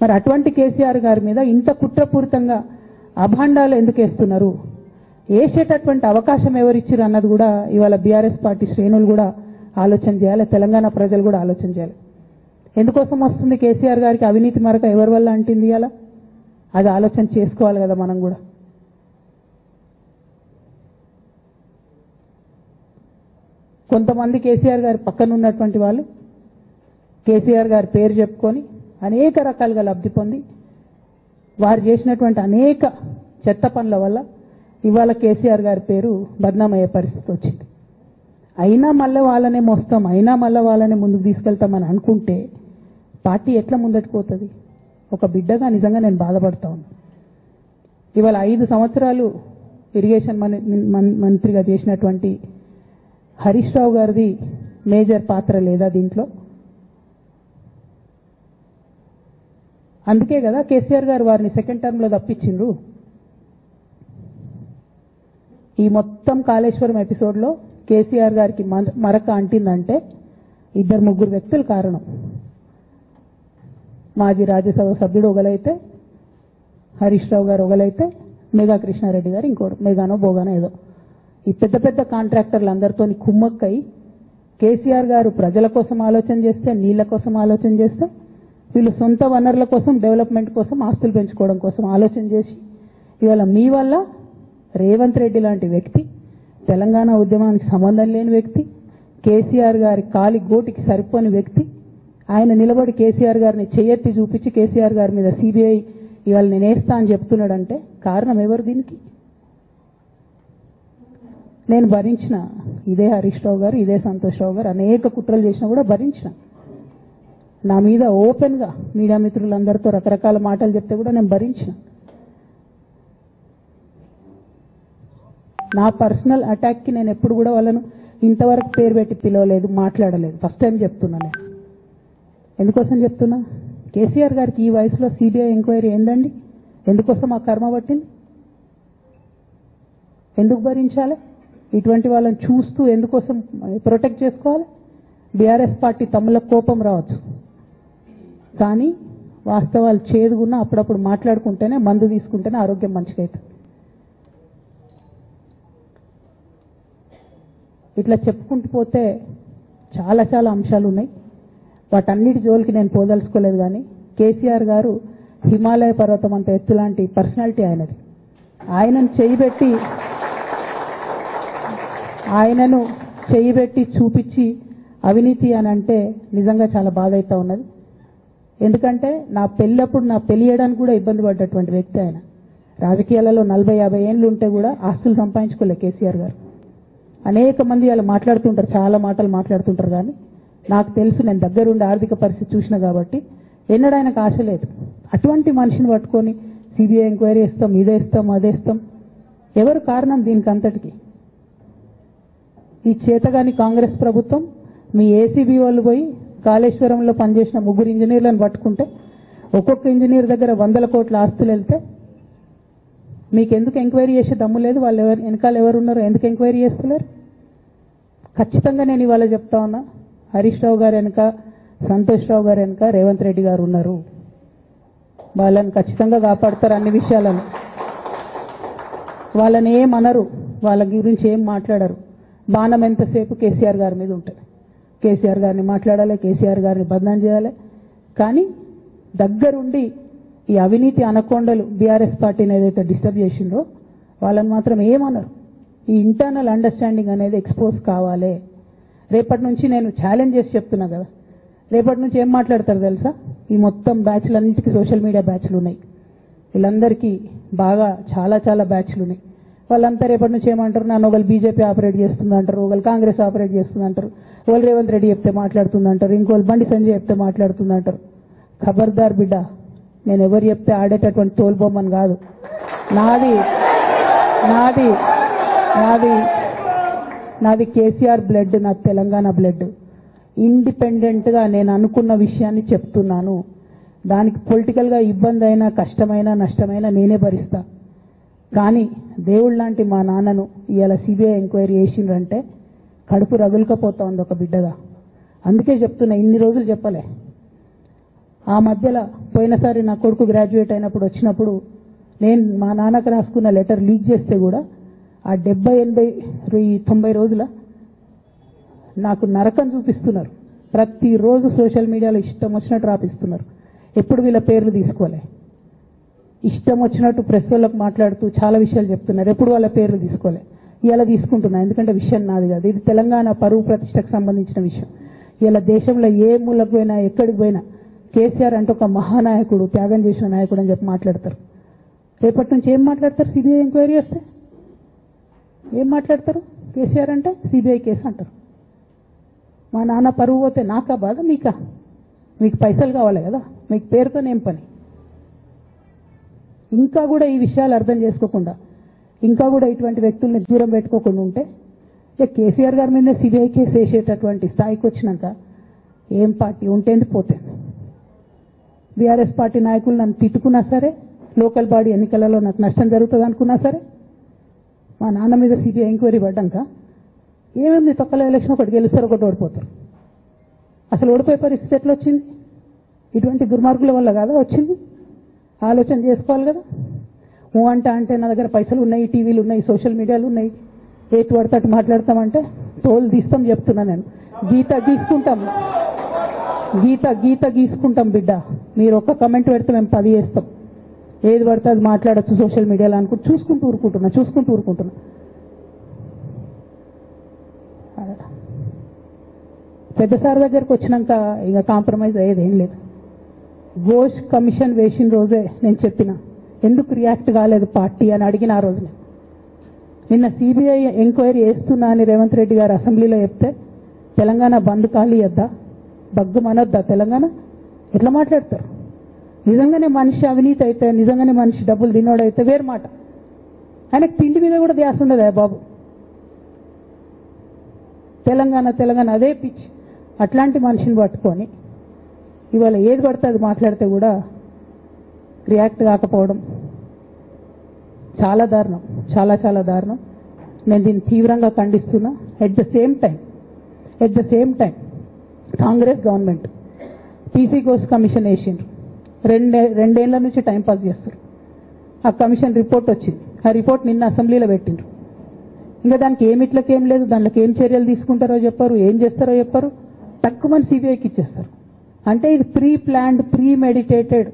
మరి అటువంటి కేసీఆర్ గారి మీద ఇంత కుట్రపూరితంగా అభాండాలు ఎందుకు వేస్తున్నారు? వేసేటటువంటి అవకాశం ఎవరిచ్చారు అన్నది కూడా ఇవాళ బీఆర్ఎస్ పార్టీ శ్రేణులు కూడా ఆలోచన చేయాలి, తెలంగాణ ప్రజలు కూడా ఆలోచన చేయాలి. ఎందుకోసం వస్తుంది కేసీఆర్ గారికి అవినీతి మరక ఎవరి వల్ల అంటింది అలా? అది ఆలోచన చేసుకోవాలి కదా మనం కూడా. కొంతమంది కేసీఆర్ గారి పక్కన ఉన్నటువంటి వాళ్ళు కేసీఆర్ గారి పేరు చెప్పుకొని అనేక రకాలుగా లబ్ధి పొంది వారు చేసినటువంటి అనేక చెత్త పనుల వల్ల ఇవాళ కేసీఆర్ గారి పేరు బద్నామయ్యే పరిస్థితి వచ్చింది. అయినా మళ్ళీ వాళ్ళనే మోస్తాం, అయినా మళ్ళీ వాళ్ళనే ముందుకు తీసుకెళ్తామని అనుకుంటే పార్టీ ఎట్లా ముందటికి పోతుంది? ఒక బిడ్డగా నిజంగా నేను బాధపడతా ఉన్నా. ఇవాళ 5 సంవత్సరాలు ఇరిగేషన్ మంత్రిగా చేసినటువంటి హరీష్ రావు గారిది మేజర్ పాత్ర లేదా దీంట్లో? అందుకే కదా కేసీఆర్ గారు వారిని సెకండ్ టర్మ్లో తప్పించిండ్రు. ఈ మొత్తం కాళేశ్వరం ఎపిసోడ్లో కేసీఆర్ గారికి మరక అంటిందంటే 2-3 వ్యక్తులు కారణం. మాజీ రాజ్యసభ సభ్యుడు ఒకలైతే, హరీష్ రావు గారు ఒకలైతే, మేఘా కృష్ణారెడ్డి గారు ఇంకోరు, మేఘానో బోగానో ఏదో. ఈ పెద్ద పెద్ద కాంట్రాక్టర్లు అందరితో కుమ్మక్కై కేసీఆర్ గారు ప్రజల కోసం ఆలోచన చేస్తే, నీళ్ల కోసం ఆలోచన చేస్తే, వీళ్ళు సొంత వనరుల కోసం, డెవలప్మెంట్ కోసం, ఆస్తులు పెంచుకోవడం కోసం ఆలోచన చేసి ఇవాళ మీ వల్ల రేవంత్ రెడ్డి లాంటి వ్యక్తి, తెలంగాణ ఉద్యమానికి సంబంధం లేని వ్యక్తి, కేసీఆర్ గారి కాలి గోటికి సరిపోని వ్యక్తి, ఆయన నిలబడి కేసీఆర్ గారిని చెయ్యెత్తి చూపించి కేసీఆర్ గారి మీద సిబిఐ ఇవాళ నేనేస్తా అని చెప్తున్నాడంటే కారణం ఎవరు దీనికి? నేను భరించిన, ఇదే హరీష్ రావు గారు, ఇదే సంతోష్ రావు గారు అనేక కుట్రలు చేసినా కూడా భరించిన. నా మీద ఓపెన్గా మీడియా మిత్రులందరితో రకరకాల మాటలు చెప్తే కూడా నేను భరించిన. నా పర్సనల్ అటాక్కి నేను ఎప్పుడు కూడా వాళ్ళను ఇంతవరకు పేరు పెట్టి పిలవలేదు, మాట్లాడలేదు. ఫస్ట్ టైం చెప్తున్నా నేను. ఎందుకోసం చెప్తున్నా? కేసీఆర్ గారికి ఈ వయసులో సిబిఐ ఎంక్వైరీ ఏందండి? ఎందుకోసం ఆ కర్మ పట్టింది? ఎందుకు భరించాలి? ఇటువంటి వాళ్ళని చూస్తూ ఎందుకోసం ప్రొటెక్ట్ చేసుకోవాలి? బీఆర్ఎస్ పార్టీ తమ్ముల కోపం రావచ్చు, కానీ వాస్తవాలు చేదుగున్నా అప్పుడప్పుడు మాట్లాడుకుంటేనే, మందు తీసుకుంటేనే ఆరోగ్యం మంచిగా అవుతుంది. ఇట్లా చెప్పుకుంటూ పోతే చాలా చాలా అంశాలు ఉన్నాయి. వాటన్నిటి జోలికి నేను పోదలుచుకోలేదు. కానీ కేసీఆర్ గారు హిమాలయ పర్వతం అంత ఎత్తు లాంటి పర్సనాలిటీ ఆయనది. ఆయనను చేయబెట్టి చూపించి అవినీతి అని అంటే నిజంగా చాలా బాధ అవుతా ఉన్నది. ఎందుకంటే నా పెళ్ళప్పుడు నా పెళ్లి చేయడానికి కూడా ఇబ్బంది పడ్డటువంటి వ్యక్తి ఆయన. రాజకీయాలలో 40-50 ఏళ్ళు ఉంటే కూడా ఆస్తులు సంపాదించుకోలే కేసీఆర్ గారు. అనేక మంది వాళ్ళు మాట్లాడుతుంటారు, చాలా మాటలు మాట్లాడుతుంటారు, కానీ నాకు తెలుసు, నేను దగ్గరుండి ఆర్థిక పరిస్థితి చూసిన కాబట్టి ఎన్నడూ ఆయనకు ఆశ లేదు. అటువంటి మనిషిని పట్టుకొని సిబిఐ ఎంక్వైరీ ఇస్తాం, ఇదేస్తాం, అదేస్తాం. ఎవరు కారణం దీనికి అంతటికి? ఈ చేతగాని కాంగ్రెస్ ప్రభుత్వం మీ ఏసీబీ వాళ్ళు పోయి కాళేశ్వరంలో పనిచేసిన 3 ఇంజనీర్లను పట్టుకుంటే ఒక్కొక్క ఇంజనీర్ దగ్గర 100 కోట్ల ఆస్తులు వెళ్తే మీకు ఎందుకు ఎంక్వైరీ చేసే దమ్ము లేదు? వాళ్ళు వెనకాల ఎవరున్నారో ఎందుకు ఎంక్వైరీ చేస్తలేరు? ఖచ్చితంగా నేను ఇవాళ చెప్తా ఉన్నా, హరీష్ రావు గారు వెనక, సంతోష్ రావు గారు వెనక రేవంత్ రెడ్డి గారు ఉన్నారు. వాళ్ళని ఖచ్చితంగా కాపాడతారు అన్ని విషయాలను. వాళ్ళని ఏమనరు, వాళ్ళ గురించి ఏం మాట్లాడరు. బాణం ఎంతసేపు కేసీఆర్ గారి మీద ఉంటుంది. కేసీఆర్ గారిని మాట్లాడాలి, కేసీఆర్ గారిని బదనాం చేయాలి. కానీ దగ్గరుండి ఈ అవినీతి అనకొండలు బీఆర్ఎస్ పార్టీని ఏదైతే డిస్టర్బ్ చేసిందో వాళ్ళని మాత్రం ఏమనరు. ఈ ఇంటర్నల్ అండర్స్టాండింగ్ అనేది ఎక్స్పోజ్ కావాలి. రేపటి నుంచి నేను ఛాలెంజ్ చేసి చెప్తున్నా కదా, రేపటి నుంచి ఏం మాట్లాడతారు తెలుసా? ఈ మొత్తం బ్యాచ్లన్నిటికీ సోషల్ మీడియా బ్యాచ్లు ఉన్నాయి. వీళ్ళందరికీ బాగా చాలా చాలా బ్యాచ్లు ఉన్నాయి. వాళ్ళంతా రేపటి నుంచి ఏమంటారు? నన్ను ఒకళ్ళు బీజేపీ ఆపరేట్ చేస్తుందంటారు, ఒకళ్ళు కాంగ్రెస్ ఆపరేట్ చేస్తుందంటారు, ఒకళ్ళు రేవంత్ రెడ్డి చెప్తే మాట్లాడుతుందంటారు, ఇంకోళ్ళు బండి సంజయ్ చెప్తే మాట్లాడుతుందంటారు. ఖబర్దార్ బిడ్డ, నేను ఎవరు చెప్తే ఆడేటటువంటి తోలుబొమ్మని కాదు. నాది నాది నాది నాది కేసీఆర్ బ్లడ్, నాది తెలంగాణ బ్లడ్. ఇండిపెండెంట్గా నేను అనుకున్న విషయాన్ని చెప్తున్నాను. దానికి పొలిటికల్గా ఇబ్బంది అయినా, కష్టమైనా, నష్టమైనా నేనే భరిస్తా. కానీ దేవుళ్ళ లాంటి మా నాన్నను ఇవాళ సిబిఐ ఎంక్వైరీ చేసిండ్రంటే కడుపు రగులుకపోతా ఉంది ఒక బిడ్డగా. అందుకే చెప్తున్నా, ఇన్ని రోజులు చెప్పలే. ఆ మధ్యలో పోయినసారి నా కొడుకు గ్రాడ్యుయేట్ అయినప్పుడు వచ్చినప్పుడు నేను మా నాన్నకు రాసుకున్న లెటర్ లీక్ చేస్తే కూడా ఆ 70, 80, 90 రోజుల నాకు నరకం చూపిస్తున్నారు. ప్రతిరోజు సోషల్ మీడియాలో ఇష్టం వచ్చినట్టు రాపిస్తున్నారు. ఎప్పుడు వీళ్ళ పేర్లు తీసుకోలే, ఇష్టం వచ్చినట్టు ప్రెస్ వాళ్ళకు మాట్లాడుతూ చాలా విషయాలు చెప్తున్నారు. ఎప్పుడు వాళ్ళ పేర్లు తీసుకోలే. ఇలా తీసుకుంటున్నా, ఎందుకంటే విషయం నాది కాదు, ఇది తెలంగాణ పరువు ప్రతిష్టకు సంబంధించిన విషయం. ఇలా దేశంలో ఏ మూలకు పోయినా ఎక్కడికి పోయినా కేసీఆర్ అంటే ఒక మహానాయకుడు, త్యాగం చేసిన నాయకుడు అని చెప్పి మాట్లాడతారు. రేపటి నుంచి ఏం మాట్లాడతారు? సిబిఐ ఎంక్వైరీ చేస్తే ఏం మాట్లాడతారు? కేసీఆర్ అంటే సిబిఐ కేసు అంటారు. మా నాన్న పరువు పోతే నాకా బాధ, మీకా? మీకు పైసలు కావాలి కదా, మీకు పేరుతోనేం పని? ఇంకా కూడా ఈ విషయాలు అర్థం చేసుకోకుండా, ఇంకా కూడా ఇటువంటి వ్యక్తుల్ని దూరం పెట్టుకోకుండా ఉంటే కేసీఆర్ గారి మీదనే సిబిఐ కేసు వేసేటటువంటి స్థాయికి వచ్చినాక ఏం పార్టీ ఉంటేంది పోతే. బీఆర్ఎస్ పార్టీ నాయకులు నన్ను తిట్టుకున్నా సరే, లోకల్ బాడీ ఎన్నికలలో నాకు నష్టం జరుగుతుంది అనుకున్నా సరే, మా నాన్న మీద సిబిఐ ఎంక్వైరీ పడ్డాక ఏముంది, తొక్కల ఎలక్షన్ ఒకటి గెలుస్తారు, ఒకటి ఓడిపోతారు. అసలు ఓడిపోయే పరిస్థితి ఎట్లా వచ్చింది? ఇటువంటి దుర్మార్గుల వల్ల కాదా వచ్చింది? ఆలోచన చేసుకోవాలి కదా. అంటే నా దగ్గర పైసలు ఉన్నాయి, టీవీలు ఉన్నాయి, సోషల్ మీడియాలు ఉన్నాయి, ఏటు పడితే అటు మాట్లాడతామంటే తోలు తీస్తాం చెప్తున్నా నేను. గీత గీసుకుంటాం బిడ్డ. మీరు ఒక్క కమెంట్ పెడితే మేము 10 చేస్తాం. ఏది పడితే అది మాట్లాడచ్చు సోషల్ మీడియాలో అనుకుంటూ చూసుకుంటూ ఊరుకుంటున్నా. పెద్ద సార్ దగ్గరకు వచ్చినాక ఇక కాంప్రమైజ్ అయ్యేదేం లేదు. ఘోష్ కమిషన్ వేసిన రోజే నేను చెప్పిన, ఎందుకు రియాక్ట్ కాలేదు పార్టీ అని అడిగిన ఆ రోజునే. నిన్న సిబిఐ ఎంక్వైరీ చేస్తున్నా అని రేవంత్ రెడ్డి గారు అసెంబ్లీలో చెప్తే తెలంగాణ బంద్ ఖాళీ వద్దా, బగ్గు మనొద్దా? తెలంగాణ ఎట్లా మాట్లాడతారు? నిజంగానే మనిషి అవినీతి అయితే, నిజంగానే మనిషి డబ్బులు తినోడైతే వేరు మాట. ఆయనకు తిండి మీద కూడా ధ్యాస ఉండదా బాబు? తెలంగాణ అదే పిచ్చి. అట్లాంటి మనిషిని పట్టుకొని ఇవాళ ఏది పడితే అది మాట్లాడితే కూడా రియాక్ట్ కాకపోవడం చాలా దారుణం, చాలా దారుణం. నేను దీన్ని తీవ్రంగా ఖండిస్తున్నా. At the same time Congress government PC Ghosh commission వేసిండ్రు. రెండేళ్ల నుంచి టైంపాస్ చేస్తారు. ఆ కమిషన్ రిపోర్ట్ వచ్చింది. ఆ రిపోర్ట్ నిన్న అసెంబ్లీలో పెట్టిండ్రు. ఇంకా దానికి ఏమిట్లకేం లేదు, దాంట్లోకి ఏం చర్యలు తీసుకుంటారో చెప్పారు, ఏం చేస్తారో చెప్పారు. తక్కువ మంది సిబిఐకి ఇచ్చేస్తారు. అంటే ఇది ప్రీ ప్లాన్డ్, ప్రీ మెడిటేటెడ్,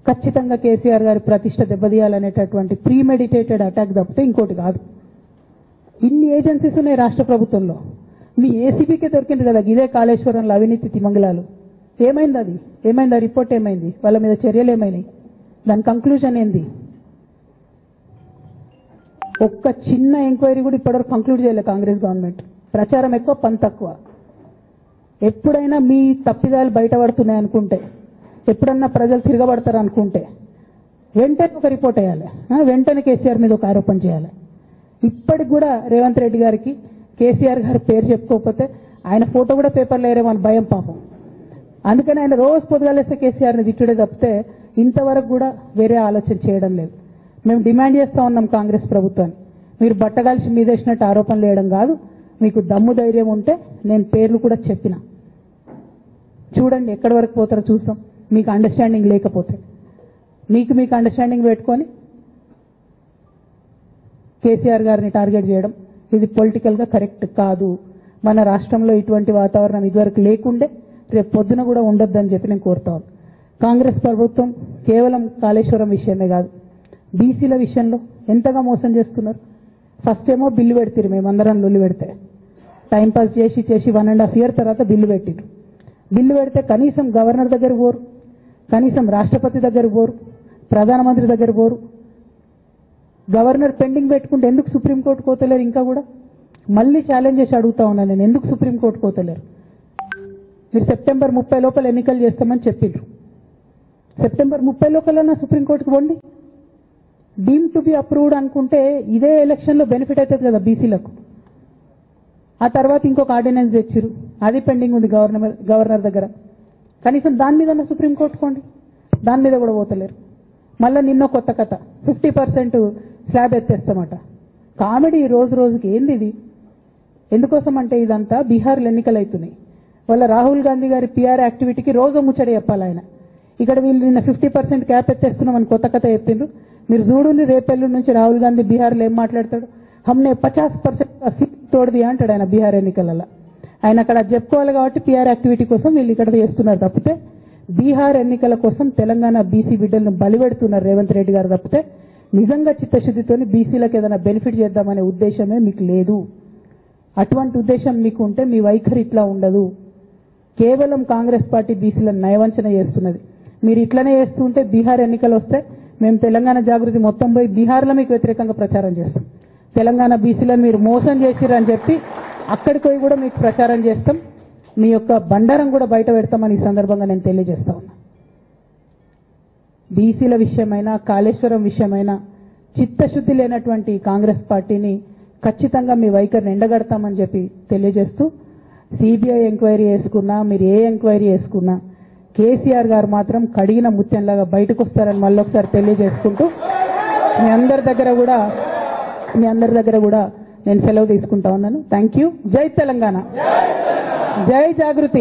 ఖచ్చితంగా కేసీఆర్ గారి ప్రతిష్ట దెబ్బతీయాలనేటటువంటి ప్రీ మెడిటేటెడ్ అటాక్ తప్పితే ఇంకోటి కాదు. ఇన్ని ఏజెన్సీస్ ఉన్నాయి రాష్ట్ర ప్రభుత్వంలో. మీ ఏసీబీకే దొరికింది కదా ఇదే కాళేశ్వరంలో అవినీతి తిమంగళాలు. ఏమైంది? ఆ రిపోర్ట్ ఏమైంది? వాళ్ళ మీద చర్యలు ఏమైనాయి? దాని కంక్లూజన్ ఏంది? ఒక్క చిన్న ఎంక్వైరీ కూడా ఇప్పటివరకు కంక్లూడ్ చేయలేదు కాంగ్రెస్ గవర్నమెంట్. ప్రచారం ఎక్కువ, పని తక్కువ. ఎప్పుడైనా మీ తప్పిదాలు బయటపడుతున్నాయి అనుకుంటే, ఎప్పుడన్నా ప్రజలు తిరగబడతారు అనుకుంటే వెంటనే ఒక రిపోర్ట్ వేయాలి, వెంటనే కేసీఆర్ మీద ఒక ఆరోపణ చేయాలి. ఇప్పటికి కూడా రేవంత్ రెడ్డి గారికి కేసీఆర్ గారి పేరు చెప్పుకోకపోతే ఆయన ఫోటో కూడా పేపర్లో వేరేమని భయం పాపం. అందుకని ఆయన రోజు పొద్దుగాలేస్తే కేసీఆర్ని తిట్టుడే తప్పితే ఇంతవరకు కూడా వేరే ఆలోచన చేయడం లేదు. మేము డిమాండ్ చేస్తా ఉన్నాం కాంగ్రెస్ ప్రభుత్వాన్ని, మీరు బట్టగాల్చి మీదేసినట్టు ఆరోపణలు వేయడం కాదు, మీకు దమ్ము ధైర్యం ఉంటే నేను పేర్లు కూడా చెప్పిన, చూడండి ఎక్కడి వరకు పోతారో చూస్తాం. మీకు అండర్స్టాండింగ్ లేకపోతే మీకు అండర్స్టాండింగ్ పెట్టుకొని కేసీఆర్ గారిని టార్గెట్ చేయడం ఇది పొలిటికల్గా కరెక్ట్ కాదు. మన రాష్ట్రంలో ఇటువంటి వాతావరణం ఇదివరకు లేకుండే, రేపు పొద్దున కూడా ఉండొద్దని చెప్పి నేను కోరుతాను. కాంగ్రెస్ ప్రభుత్వం కేవలం కాళేశ్వరం విషయమే కాదు, బీసీల విషయంలో ఎంతగా మోసం చేస్తున్నారు. ఫస్ట్ ఏమో బిల్లు పెడతారు, మేమందరం లొల్లి పెడితే టైంపాస్ చేసి 1.5 years తర్వాత బిల్లు పెట్టిరు. బిల్లు పెడితే కనీసం గవర్నర్ దగ్గర పోరు, కనీసం రాష్ట్రపతి దగ్గర పోరు, ప్రధానమంత్రి దగ్గర పోరు. గవర్నర్ పెండింగ్ పెట్టుకుంటే ఎందుకు సుప్రీంకోర్టు కోతలేరు? ఇంకా కూడా మళ్ళీ ఛాలెంజ్ చేసి అడుగుతా ఉన్నాను నేను, ఎందుకు సుప్రీంకోర్టు కోతలేరు? మీరు September 30 లోపల ఎన్నికలు చేస్తామని చెప్పిండ్రు. September 30 లోపల సుప్రీంకోర్టుకు పోండి. డీమ్ టు బి అప్రూవ్డ్ అనుకుంటే ఇదే ఎలక్షన్లో బెనిఫిట్ అవుతుంది కదా బీసీలకు. ఆ తర్వాత ఇంకొక ఆర్డినెన్స్ తెచ్చిరు, అది పెండింగ్ ఉంది గవర్నర్ దగ్గర. కనీసం దాని మీద సుప్రీంకోర్టు కోండి, దాని మీద కూడా పోతలేరు. మళ్ళీ నిన్న కొత్త కథ, 50% స్లాబ్ ఎత్తేస్తామట. కామెడీ రోజుకి. ఏంది ఇది? ఎందుకోసం అంటే ఇదంతా బీహార్లో ఎన్నికలు అవుతున్నాయి. వాళ్ళ రాహుల్ గాంధీ గారి పిఆర్ యాక్టివిటీకి రోజు ముచ్చట చెప్పాలి ఆయన. ఇక్కడ వీళ్ళు నిన్న 50% క్యాప్ ఎత్తేస్తున్నామని కొత్త కథ చెప్పిండ్రు. మీరు చూడండి రేపెల్లుండి నుంచి రాహుల్ గాంధీ బీహార్లో ఏం మాట్లాడతాడు. హమ్నే 50% సీట్ తోడది అంటాడు ఆయన బీహార్ ఎన్నికలలో. ఆయన అక్కడ చెప్పుకోవాలి కాబట్టి పీఆర్ యాక్టివిటీ కోసం వీళ్ళు ఇక్కడ చేస్తున్నారు తప్పితే బీహార్ ఎన్నికల కోసం తెలంగాణ బీసీ బిడ్డలను బలిపెడుతున్నారు రేవంత్ రెడ్డి గారు తప్పితే నిజంగా చిత్తశుద్ధితోని బీసీలకు ఏదైనా బెనిఫిట్ చేద్దామనే ఉద్దేశమే మీకు లేదు. అటువంటి ఉద్దేశం మీకు ఉంటే మీ వైఖరి ఇట్లా ఉండదు. కేవలం కాంగ్రెస్ పార్టీ బీసీలను నయవంచన చేస్తున్నది. మీరు ఇట్లనే చేస్తుంటే బీహార్ ఎన్నికలు వస్తే మేము తెలంగాణ జాగృతి మొత్తం పోయి బీహార్లో మీకు వ్యతిరేకంగా ప్రచారం చేస్తాం. తెలంగాణ బీసీలను మీరు మోసం చేసిరని చెప్పి అక్కడికి పోయి కూడా మీకు ప్రచారం చేస్తాం. మీ యొక్క బండారం కూడా బయట పెడతామని ఈ సందర్భంగా నేను తెలియజేస్తా ఉన్నా. బీసీల విషయమైనా కాళేశ్వరం విషయమైనా చిత్తశుద్ధి లేనటువంటి కాంగ్రెస్ పార్టీని ఖచ్చితంగా మీ వైఖరిని ఎండగడతామని చెప్పి తెలియజేస్తూ సిబిఐ ఎంక్వైరీ చేసుకున్నా మీరు ఏ ఎంక్వైరీ చేసుకున్నా కేసీఆర్ గారు మాత్రం కడిగిన ముత్యంలాగా బయటకు వస్తారని మళ్ళొకసారి తెలియజేసుకుంటూ మీ అందరి దగ్గర కూడా నేను సెలవు తీసుకుంటా ఉన్నాను. Thank you. జై తెలంగాణ, జై జాగృతి.